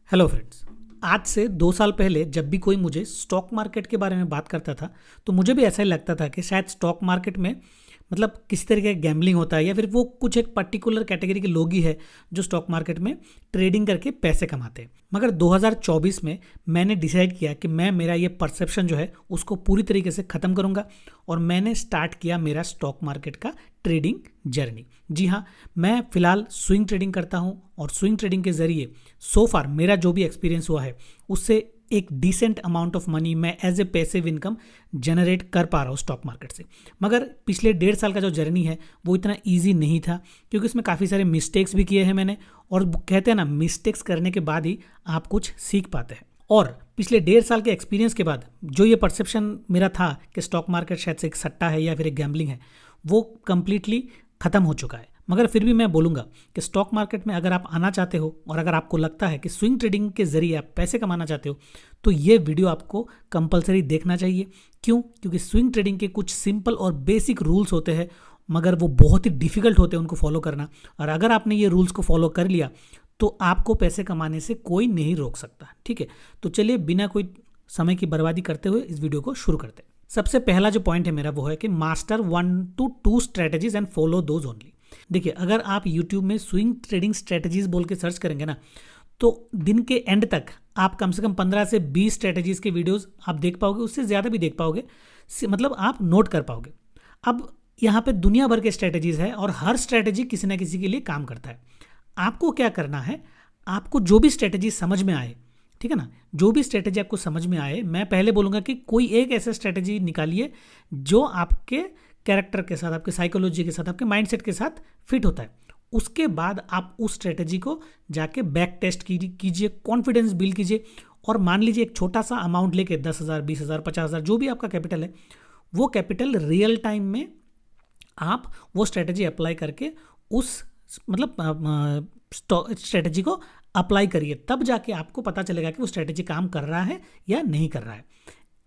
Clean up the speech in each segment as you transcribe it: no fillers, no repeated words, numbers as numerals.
Hello friends. आज से 2 साल पहले जब भी कोई मुझे स्टॉक मार्केट के बारे में बात करता था तो मुझे भी ऐसा ही लगता था कि शायद स्टॉक मार्केट में किसी तरीके का गैम्बलिंग होता है या फिर वो कुछ एक पर्टिकुलर कैटेगरी के लोग ही है जो स्टॉक मार्केट में ट्रेडिंग करके पैसे कमाते हैं। मगर 2024 में मैंने डिसाइड किया कि मैं मेरा ये परसेप्शन जो है उसको पूरी तरीके से ख़त्म करूँगा और मैंने स्टार्ट किया मेरा स्टॉक मार्केट का ट्रेडिंग जर्नी। जी हाँ, मैं फ़िलहाल स्विंग ट्रेडिंग करता हूँ और स्विंग ट्रेडिंग के ज़रिए सो फार मेरा जो भी एक्सपीरियंस हुआ है उससे एक डिसेंट अमाउंट ऑफ मनी मैं as a passive income generate कर पा रहा हूँ स्टॉक मार्केट से। मगर पिछले 1.5 साल का जो जर्नी है वो इतना इजी नहीं था क्योंकि उसमें काफ़ी सारे मिस्टेक्स भी किए हैं मैंने, और कहते हैं ना, मिस्टेक्स करने के बाद ही आप कुछ सीख पाते हैं। और पिछले 1.5 साल के एक्सपीरियंस के बाद जो ये परसेप्शन मेरा था कि स्टॉक मार्केट शायद से एक सट्टा है या फिर एक गैम्बलिंग है, वो कम्प्लीटली ख़त्म हो चुका है। मगर फिर भी मैं बोलूँगा कि स्टॉक मार्केट में अगर आप आना चाहते हो और अगर आपको लगता है कि स्विंग ट्रेडिंग के ज़रिए आप पैसे कमाना चाहते हो तो ये वीडियो आपको कंपलसरी देखना चाहिए। क्यों? क्योंकि स्विंग ट्रेडिंग के कुछ सिंपल और बेसिक रूल्स होते हैं मगर वो बहुत ही डिफ़िकल्ट होते हैं उनको फॉलो करना, और अगर आपने ये रूल्स को फॉलो कर लिया तो आपको पैसे कमाने से कोई नहीं रोक सकता। ठीक है, तो चलिए बिना कोई समय की बर्बादी करते हुए इस वीडियो को शुरू करते हैं। सबसे पहला जो पॉइंट है मेरा वो है कि master 1 to 2 strategies and follow those only. देखिए, अगर आप YouTube में स्विंग ट्रेडिंग स्ट्रेटेजीज बोल के सर्च करेंगे ना तो दिन के एंड तक आप कम से कम 15 से 20 स्ट्रेटेजीज के वीडियोस आप देख पाओगे, उससे ज़्यादा भी देख पाओगे, आप नोट कर पाओगे। अब यहाँ पे दुनिया भर के स्ट्रेटेजीज है और हर स्ट्रेटेजी किसी ना किसी के लिए काम करता है। आपको क्या करना है, आपको जो भी स्ट्रेटेजी समझ में आए, ठीक है ना, जो भी स्ट्रेटेजी आपको समझ में आए, मैं पहले बोलूँगा कि कोई एक ऐसा स्ट्रेटेजी निकालिए जो आपके कैरेक्टर के साथ, आपके साइकोलॉजी के साथ, आपके माइंडसेट के साथ फिट होता है। उसके बाद आप उस स्ट्रेटेजी को जाके बैक टेस्ट कीजिए, कॉन्फिडेंस बिल्ड कीजिए, और मान लीजिए एक छोटा सा अमाउंट लेके 10,000, 20,000, 50,000 जो भी आपका कैपिटल है, वो कैपिटल रियल टाइम में आप वो स्ट्रेटेजी अप्लाई करके उस स्ट्रेटेजी को अप्लाई करिए, तब जाके आपको पता चलेगा कि वो स्ट्रेटेजी काम कर रहा है या नहीं कर रहा है।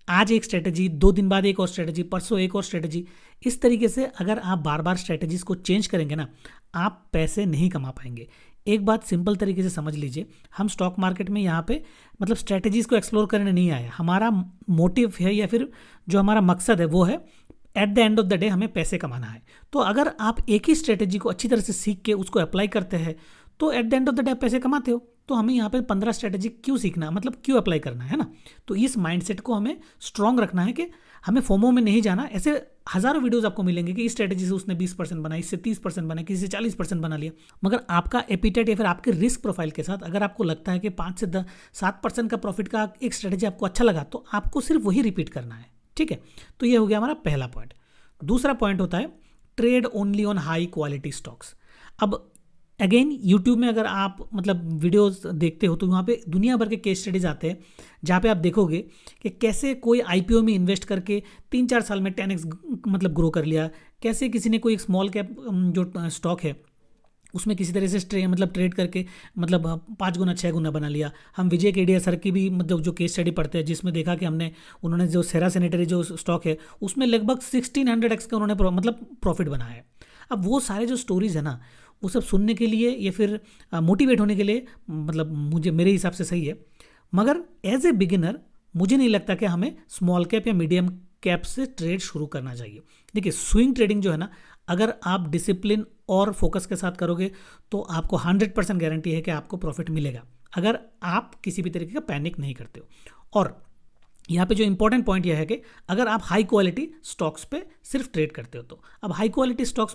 आज एक स्ट्रेटेजी, 2 दिन बाद एक और स्ट्रेटेजी, परसों एक और स्ट्रेटेजी, इस तरीके से अगर आप बार बार स्ट्रेटेजीज को चेंज करेंगे ना, आप पैसे नहीं कमा पाएंगे। एक बात सिंपल तरीके से समझ लीजिए, हम स्टॉक मार्केट में यहाँ पे स्ट्रेटेजीज को एक्सप्लोर करने नहीं आए। हमारा मोटिव है या फिर जो हमारा मकसद है वो है at the end of the day हमें पैसे कमाना है। तो अगर आप एक ही स्ट्रेटेजी को अच्छी तरह से सीख के उसको अप्लाई करते हैं तो at the end of the day पैसे कमाते हो। तो हमें यहाँ पे 15 स्ट्रेटेजी क्यों सीखना, क्यों अप्लाई करना है ना। तो इस माइंडसेट को हमें स्ट्रांग रखना है कि हमें फोमो में नहीं जाना। ऐसे हज़ारों वीडियोस आपको मिलेंगे कि इस स्ट्रेटेजी से उसने 20% बनाई, इससे 30% बनाई, किसी से 40% बना लिया। मगर आपका एपिटाइट या फिर आपके रिस्क प्रोफाइल के साथ अगर आपको लगता है कि 5 से 7% का प्रॉफिट का एक स्ट्रेटेजी आपको अच्छा लगा तो आपको सिर्फ वही रिपीट करना है। ठीक है, तो ये हो गया हमारा पहला पॉइंट। दूसरा पॉइंट होता है trade only on high quality stocks. अब अगेन यूट्यूब में अगर आप वीडियोस देखते हो तो वहाँ पे दुनिया भर के केस स्टडीज आते हैं जहाँ पे आप देखोगे कि कैसे कोई आईपीओ में इन्वेस्ट करके 3-4 साल में 10x ग्रो कर लिया, कैसे किसी ने कोई एक स्मॉल कैप जो स्टॉक है उसमें किसी तरह से ट्रेड करके 5 गुना 6 गुना बना लिया। हम विजय केडिया सर की भी जो केस स्टडी पढ़ते हैं जिसमें देखा कि उन्होंने जो सेरा सैनिटरी जो स्टॉक है उसमें लगभग 1600x का उन्होंने प्रॉफिट बनाया है। अब वो सारे जो स्टोरीज है ना, वो सब सुनने के लिए या फिर मोटिवेट होने के लिए मुझे मेरे हिसाब से सही है, मगर एज ए बिगिनर मुझे नहीं लगता कि हमें स्मॉल कैप या मीडियम कैप से ट्रेड शुरू करना चाहिए। देखिए, स्विंग ट्रेडिंग जो है ना, अगर आप डिसिप्लिन और फोकस के साथ करोगे तो आपको 100% गारंटी है कि आपको प्रॉफिट मिलेगा, अगर आप किसी भी तरीके का पैनिक नहीं करते हो। और यहाँ पे जो इंपॉर्टेंट पॉइंट यह है कि अगर आप हाई क्वालिटी स्टॉक्स पे सिर्फ ट्रेड करते हो तो, अब हाई क्वालिटी स्टॉक्स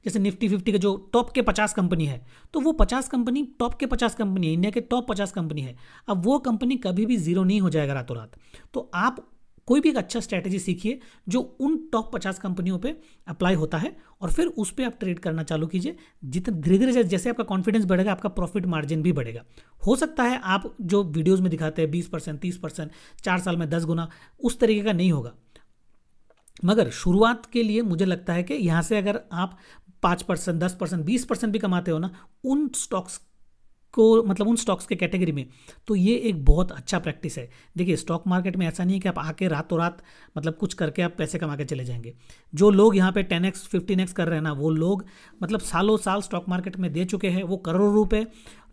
जैसे निफ्टी 50 का जो टॉप के 50 कंपनी है, तो वो 50 कंपनी टॉप के 50 कंपनी है, इंडिया के टॉप 50 कंपनी है। अब वो कंपनी कभी भी जीरो नहीं हो जाएगा रातों रात। तो आप कोई भी एक अच्छा स्ट्रैटेजी सीखिए जो उन टॉप 50 कंपनियों पे अप्लाई होता है और फिर उस पर आप ट्रेड करना चालू कीजिए। जितना धीरे धीरे जैसे आपका कॉन्फिडेंस बढ़ेगा आपका प्रॉफिट मार्जिन भी बढ़ेगा। हो सकता है आप जो वीडियोस में दिखाते हैं 20%, 30%, 4 साल में 10 गुना, उस तरीके का नहीं होगा। मगर शुरुआत के लिए मुझे लगता है कि यहाँ से अगर आप 5%, 10%, 20% भी कमाते हो ना, उन स्टॉक्स को मतलब उन स्टॉक्स के कैटेगरी में, तो ये एक बहुत अच्छा प्रैक्टिस है। देखिए स्टॉक मार्केट में ऐसा नहीं है कि आप आके रातों रात मतलब कुछ करके आप पैसे कमा के चले जाएंगे। जो लोग यहाँ पे 10x 15x कर रहे हैं ना, वो लोग मतलब सालों साल स्टॉक मार्केट में दे चुके हैं, वो करोड़ों रुपए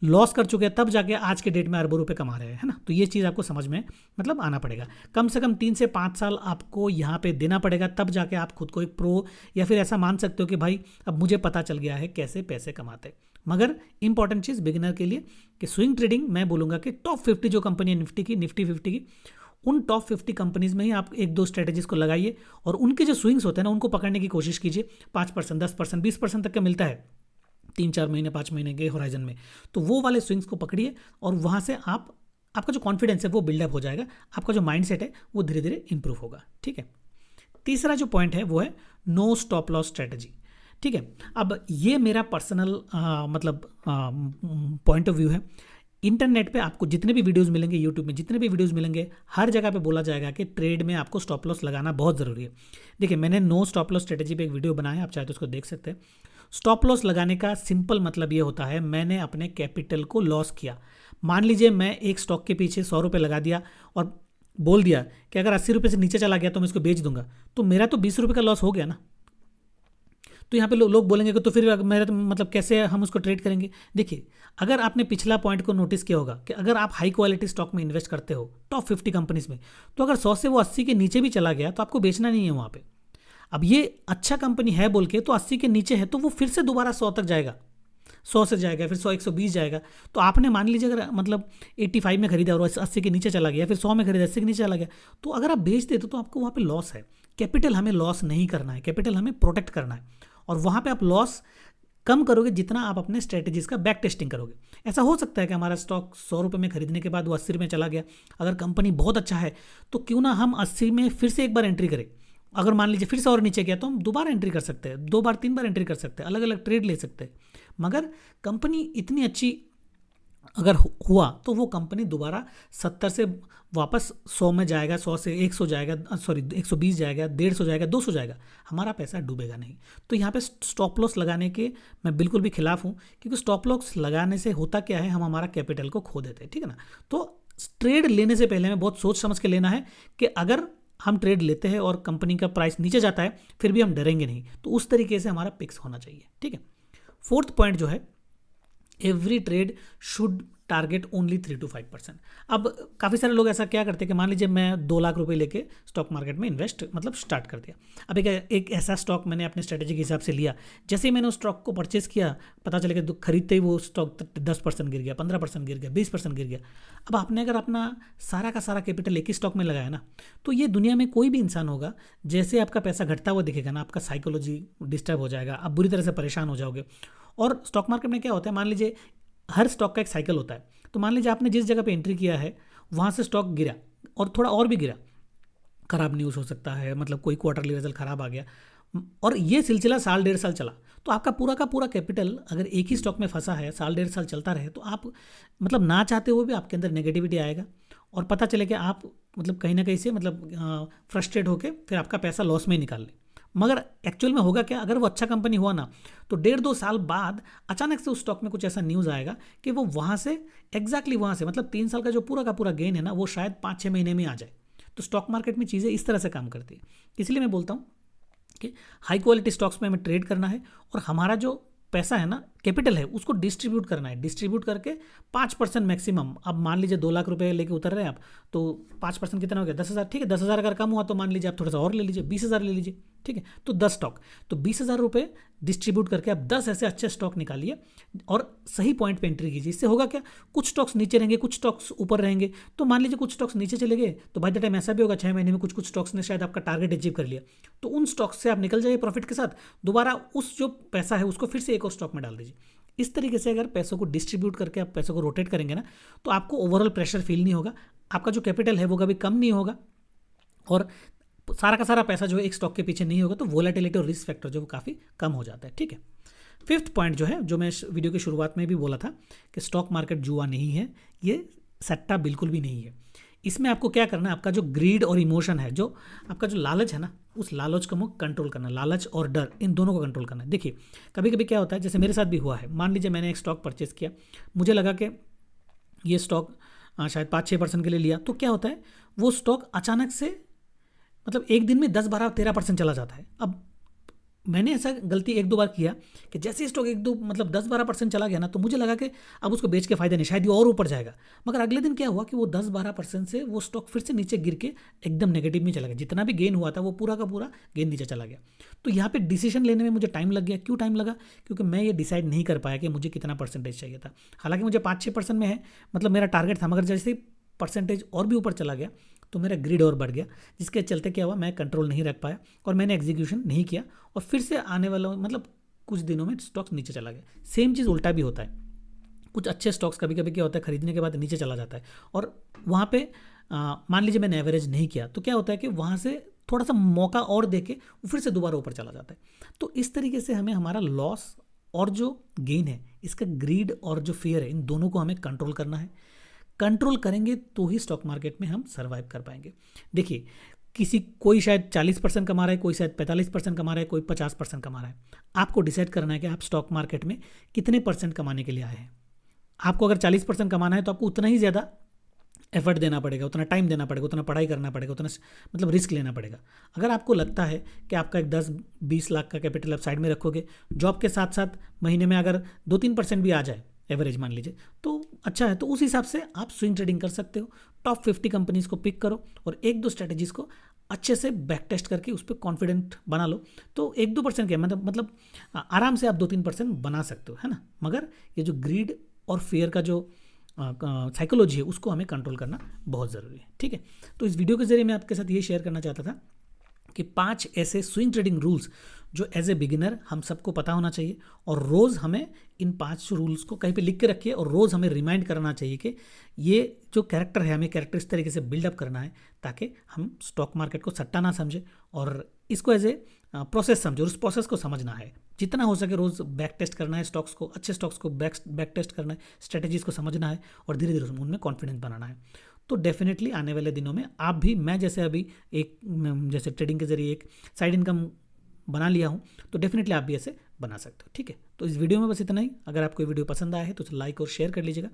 लॉस कर चुके हैं, तब जाके आज के डेट में अरबों रुपए कमा रहे हैं, है ना। तो ये चीज़ आपको समझ में मतलब आना पड़ेगा। कम से कम 3 से 5 साल आपको यहाँ पे देना पड़ेगा, तब जाके आप खुद को एक प्रो या फिर ऐसा मान सकते हो कि भाई अब मुझे पता चल गया है कैसे पैसे कमाते। मगर इंपॉर्टेंट चीज़ बिगिनर के लिए कि स्विंग ट्रेडिंग मैं बोलूँगा कि टॉप 50 जो कंपनी है निफ्टी 50 की, उन टॉप 50 कंपनीज में ही आप 1-2 स्ट्रेटेजीज को लगाइए और उनके जो स्विंग्स होते हैं ना उनको पकड़ने की कोशिश कीजिए। 5%, 10%, 20% तक का मिलता है 3-4 महीने 5 महीने के होराइजन में, तो वो वाले स्विंग्स को पकड़िए और वहाँ से आपका जो कॉन्फिडेंस है वो बिल्डअप हो जाएगा, आपका जो माइंडसेट है वो धीरे धीरे इंप्रूव होगा। ठीक है, तीसरा जो पॉइंट है वो है नो स्टॉप लॉस स्ट्रेटजी। ठीक है, अब ये मेरा पर्सनल मतलब पॉइंट ऑफ व्यू है। इंटरनेट पे आपको जितने भी वीडियोस मिलेंगे, यूट्यूब में जितने भी वीडियोस मिलेंगे, हर जगह पे बोला जाएगा कि ट्रेड में आपको स्टॉप लॉस लगाना बहुत ज़रूरी है। देखिए मैंने नो स्टॉप लॉस स्ट्रेटजी पे एक वीडियो बनाया है, आप चाहे तो उसको देख सकते हैं। स्टॉप लॉस लगाने का सिंपल मतलब ये होता है, मैंने अपने कैपिटल को लॉस किया। मान लीजिए मैं एक स्टॉक के पीछे 100 रुपये लगा दिया और बोल दिया कि अगर 80 रुपये से नीचे चला गया तो मैं इसको बेच दूंगा, तो मेरा तो 20 रुपये का लॉस हो गया ना। तो यहाँ पे लोग बोलेंगे कि तो फिर मेरा तो मतलब कैसे हम उसको ट्रेड करेंगे। देखिए अगर आपने पिछला पॉइंट को नोटिस किया होगा कि अगर आप हाई क्वालिटी स्टॉक में इन्वेस्ट करते हो टॉप 50 कंपनीज में, तो अगर 100 से वो 80 के नीचे भी चला गया तो आपको बेचना नहीं है वहाँ पे। अब ये अच्छा कंपनी है बोल के तो 80 के नीचे है तो वो फिर से दोबारा 100 तक जाएगा, 100 से जाएगा, फिर 100 120 जाएगा। तो आपने मान लीजिए अगर मतलब 85 में खरीदा और 80 के नीचे चला गया, फिर 100 में खरीदा 80 के नीचे चला गया, तो अगर आप बेच देते तो आपको वहाँ पे लॉस है। कैपिटल हमें लॉस नहीं करना है, कैपिटल हमें प्रोटेक्ट करना है, और वहाँ पे आप लॉस कम करोगे जितना आप अपने स्ट्रेटेजीज का बैक टेस्टिंग करोगे। ऐसा हो सकता है कि हमारा स्टॉक 100 रुपये में खरीदने के बाद वो 80 में चला गया, अगर कंपनी बहुत अच्छा है तो क्यों ना हम 80 में फिर से एक बार एंट्री करें। अगर मान लीजिए फिर से और नीचे गया तो हम दोबारा एंट्री कर सकते हैं, 2 बार 3 बार एंट्री कर सकते हैं, अलग अलग ट्रेड ले सकते हैं। मगर कंपनी इतनी अच्छी अगर हुआ तो वो कंपनी दोबारा 70 से वापस 100 में जाएगा, 100 से 100 जाएगा, 120 जाएगा, 150 जाएगा, 200 जाएगा, हमारा पैसा डूबेगा नहीं। तो यहाँ पे स्टॉप लॉस लगाने के मैं बिल्कुल भी खिलाफ हूँ, क्योंकि स्टॉप लॉस लगाने से होता क्या है, हम हमारा कैपिटल को खो देते हैं। ठीक है ना। तो ट्रेड लेने से पहले हमें बहुत सोच समझ के लेना है कि अगर हम ट्रेड लेते हैं और कंपनी का प्राइस नीचे जाता है फिर भी हम डरेंगे नहीं, तो उस तरीके से हमारा पिक्स होना चाहिए। ठीक है, 4th पॉइंट जो है, every trade should target only 3 to 5%। अब काफ़ी सारे लोग ऐसा क्या करते हैं कि मान लीजिए मैं 2 लाख रुपए लेके स्टॉक मार्केट में इन्वेस्ट मतलब स्टार्ट कर दिया। अब एक ऐसा स्टॉक मैंने अपने स्ट्रेटेजी के हिसाब से लिया, जैसे ही मैंने उस स्टॉक को परचेस किया पता चला कि खरीदते ही वो स्टॉक 10% गिर गया, 15% गिर गया, 20% गिर गया। अब आपने अगर अपना सारा का सारा कैपिटल एक ही स्टॉक में लगाया ना, तो ये दुनिया में कोई भी इंसान होगा, जैसे आपका पैसा घटता हुआ दिखेगा ना, आपका साइकोलॉजी डिस्टर्ब हो जाएगा, आप बुरी तरह से परेशान हो जाओगे। और स्टॉक मार्केट में क्या होता है, मान लीजिए हर स्टॉक का एक साइकिल होता है। तो मान लीजिए आपने जिस जगह पे एंट्री किया है वहाँ से स्टॉक गिरा और थोड़ा और भी गिरा, खराब न्यूज़ हो सकता है, मतलब कोई क्वार्टरली रिजल्ट खराब आ गया, और ये सिलसिला 1.5 साल चला, तो आपका पूरा का पूरा कैपिटल अगर एक ही स्टॉक में फंसा है, 1.5 साल चलता रहे, तो आप मतलब ना चाहते हुए भी आपके अंदर नेगेटिविटी आएगा और पता चले कि आप मतलब कहीं ना कहीं से मतलब फ्रस्ट्रेट होकर फिर आपका पैसा लॉस में ही निकाल ले। मगर एक्चुअल में होगा क्या, अगर वो अच्छा कंपनी हुआ ना, तो 1.5-2 साल बाद अचानक से उस स्टॉक में कुछ ऐसा न्यूज़ आएगा कि वो वहाँ से एग्जैक्टली वहाँ से मतलब 3 साल का जो पूरा का पूरा गेन है ना, वो शायद 5-6 महीने में आ जाए। तो स्टॉक मार्केट में चीज़ें इस तरह से काम करती है। इसलिए मैं बोलता हूँ कि हाई क्वालिटी स्टॉक्स में हमें ट्रेड करना है और हमारा जो पैसा है ना, कैपिटल है, उसको डिस्ट्रीब्यूट करना है। डिस्ट्रीब्यूट करके 5% मैक्सिमम। अब मान लीजिए 2 लाख रुपए लेके उतर रहे हैं आप, तो 5% कितना हो गया, 10,000। ठीक है, 10,000 अगर कम हुआ तो मान लीजिए आप थोड़ा सा और ले लीजिए, 20,000 ले लीजिए। ठीक है, तो 10 स्टॉक, तो 20,000 रुपये डिस्ट्रीब्यूट करके आप 10 ऐसे अच्छे स्टॉक निकालिए और सही पॉइंट पे एंट्री कीजिए। इससे होगा क्या, कुछ स्टॉक्स नीचे रहेंगे, कुछ स्टॉक्स ऊपर रहेंगे। तो मान लीजिए कुछ स्टॉक्स नीचे चले गए, तो बाय द टाइम ऐसा भी होगा 6 महीने में कुछ स्टॉक्स ने शायद आपका टारगेट अचीव कर लिया, तो उन स्टॉक्स से आप निकल जाइए प्रॉफिट के साथ, दोबारा उस जो पैसा है उसको फिर से एक और स्टॉक में डाल दीजिए। इस तरीके से अगर पैसों को डिस्ट्रीब्यूट करके आप पैसों को रोटेट करेंगे ना, तो आपको ओवरऑल प्रेशर फील नहीं होगा, आपका जो कैपिटल है वो कभी कम नहीं होगा और सारा का सारा पैसा जो है एक स्टॉक के पीछे नहीं होगा, तो वोलेटिलिटी और रिस्क फैक्टर जो वो काफ़ी कम हो जाता है। ठीक है, 5th पॉइंट जो है, जो मैं वीडियो की शुरुआत में भी बोला था कि स्टॉक मार्केट जुआ नहीं है, ये सट्टा बिल्कुल भी नहीं है। इसमें आपको क्या करना है, आपका जो ग्रीड और इमोशन है, जो आपका जो लालच है ना, उस लालच को कंट्रोल करना है। लालच और डर, इन दोनों को कंट्रोल करना है। देखिए कभी कभी क्या होता है, जैसे मेरे साथ भी हुआ है, मान लीजिए मैंने एक स्टॉक परचेस किया, मुझे लगा कि ये स्टॉक शायद 5-6% के लिए लिया, तो क्या होता है वो स्टॉक अचानक से मतलब एक दिन में 10-12-13% चला जाता है। अब मैंने ऐसा गलती 1-2 बार किया कि जैसे स्टॉक 1-2 मतलब 10-12% चला गया ना, तो मुझे लगा कि अब उसको बेच के फायदा नहीं, शायद ये और ऊपर जाएगा। मगर अगले दिन क्या हुआ कि वो 10-12% से वो स्टॉक फिर से नीचे गिर के एकदम नेगेटिव में चला गया। जितना भी गेन हुआ था वो पूरा का पूरा गेन नीचे चला गया। तो यहाँ पे डिसीजन लेने में मुझे टाइम लग गया। क्यों टाइम लगा? क्योंकि मैं ये डिसाइड नहीं कर पाया कि मुझे कितना परसेंटेज चाहिए था। हालांकि मुझे 5-6% में है, मतलब मेरा टारगेट था, मगर जैसे परसेंटेज और भी ऊपर चला गया तो मेरा ग्रिड और बढ़ गया, जिसके चलते क्या हुआ, मैं कंट्रोल नहीं रख पाया और मैंने एग्जीक्यूशन नहीं किया, और फिर से आने वाला मतलब कुछ दिनों में स्टॉक्स नीचे चला गया। सेम चीज़ उल्टा भी होता है। कुछ अच्छे स्टॉक्स कभी कभी क्या होता है, खरीदने के बाद नीचे चला जाता है, और वहाँ पे मान लीजिए मैंने एवरेज नहीं किया, तो क्या होता है कि वहाँ से थोड़ा सा मौका और देके वो फिर से दोबारा ऊपर चला जाता है। तो इस तरीके से हमें हमारा लॉस और जो गेन है, इसका ग्रीड और जो फियर है, इन दोनों को हमें कंट्रोल करना है। कंट्रोल करेंगे तो ही स्टॉक मार्केट में हम सर्वाइव कर पाएंगे। देखिए कोई शायद 40% कमा रहा है, कोई शायद 45% कमा रहा है, कोई 50% कमा रहा है। आपको डिसाइड करना है कि आप स्टॉक मार्केट में कितने परसेंट कमाने के लिए आए हैं। आपको अगर 40% कमाना है तो आपको उतना ही ज़्यादा एफर्ट देना पड़ेगा, उतना टाइम देना पड़ेगा, उतना पढ़ाई करना पड़ेगा, उतना मतलब रिस्क लेना पड़ेगा। अगर आपको लगता है कि आपका एक 10-20 लाख का कैपिटल आप साइड में रखोगे, जॉब के साथ साथ महीने में अगर 2-3% भी आ जाए एवरेज मान लीजिए, तो अच्छा है। तो उस हिसाब से आप स्विंग ट्रेडिंग कर सकते हो। टॉप 50 कंपनीज को पिक करो और 1-2 स्ट्रेटेजीज को अच्छे से बैक टेस्ट करके उस पर कॉन्फिडेंट बना लो। तो 1-2% क्या मतलब आराम से आप 2-3% बना सकते हो, है ना। मगर ये जो ग्रीड और फेयर का जो साइकोलॉजी है, उसको हमें कंट्रोल करना बहुत ज़रूरी है, ठीक है। तो इस वीडियो के जरिए मैं आपके साथ ये शेयर करना चाहता था कि 5 ऐसे स्विंग ट्रेडिंग रूल्स जो एज ए बिगिनर हम सबको पता होना चाहिए, और रोज़ हमें इन 5 रूल्स को कहीं पे लिख के रखिए, और रोज़ हमें रिमाइंड करना चाहिए कि ये जो कैरेक्टर है, हमें कैरेक्टर इस तरीके से बिल्डअप करना है ताकि हम स्टॉक मार्केट को सट्टा ना समझे और इसको एज ए प्रोसेस समझे, और उस प्रोसेस को समझना है। जितना हो सके रोज़ बैक टेस्ट करना है स्टॉक्स को, अच्छे स्टॉक्स को बैक टेस्ट करना है, स्ट्रेटेजीज को समझना है, और धीरे धीरे उनमें कॉन्फिडेंस बनाना है। तो डेफिनेटली आने वाले दिनों में आप भी, मैं जैसे अभी जैसे ट्रेडिंग के जरिए एक साइड इनकम बना लिया हूँ, तो डेफिनेटली आप भी ऐसे बना सकते हो, ठीक है। तो इस वीडियो में बस इतना ही। अगर आपको वीडियो पसंद आया है तो लाइक और शेयर कर लीजिएगा।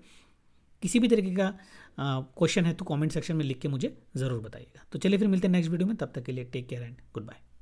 किसी भी तरीके का क्वेश्चन है तो कमेंट सेक्शन में लिख के मुझे ज़रूर बताइएगा। तो चलिए फिर मिलते हैं नेक्स्ट वीडियो में, तब तक के लिए take care and good bye.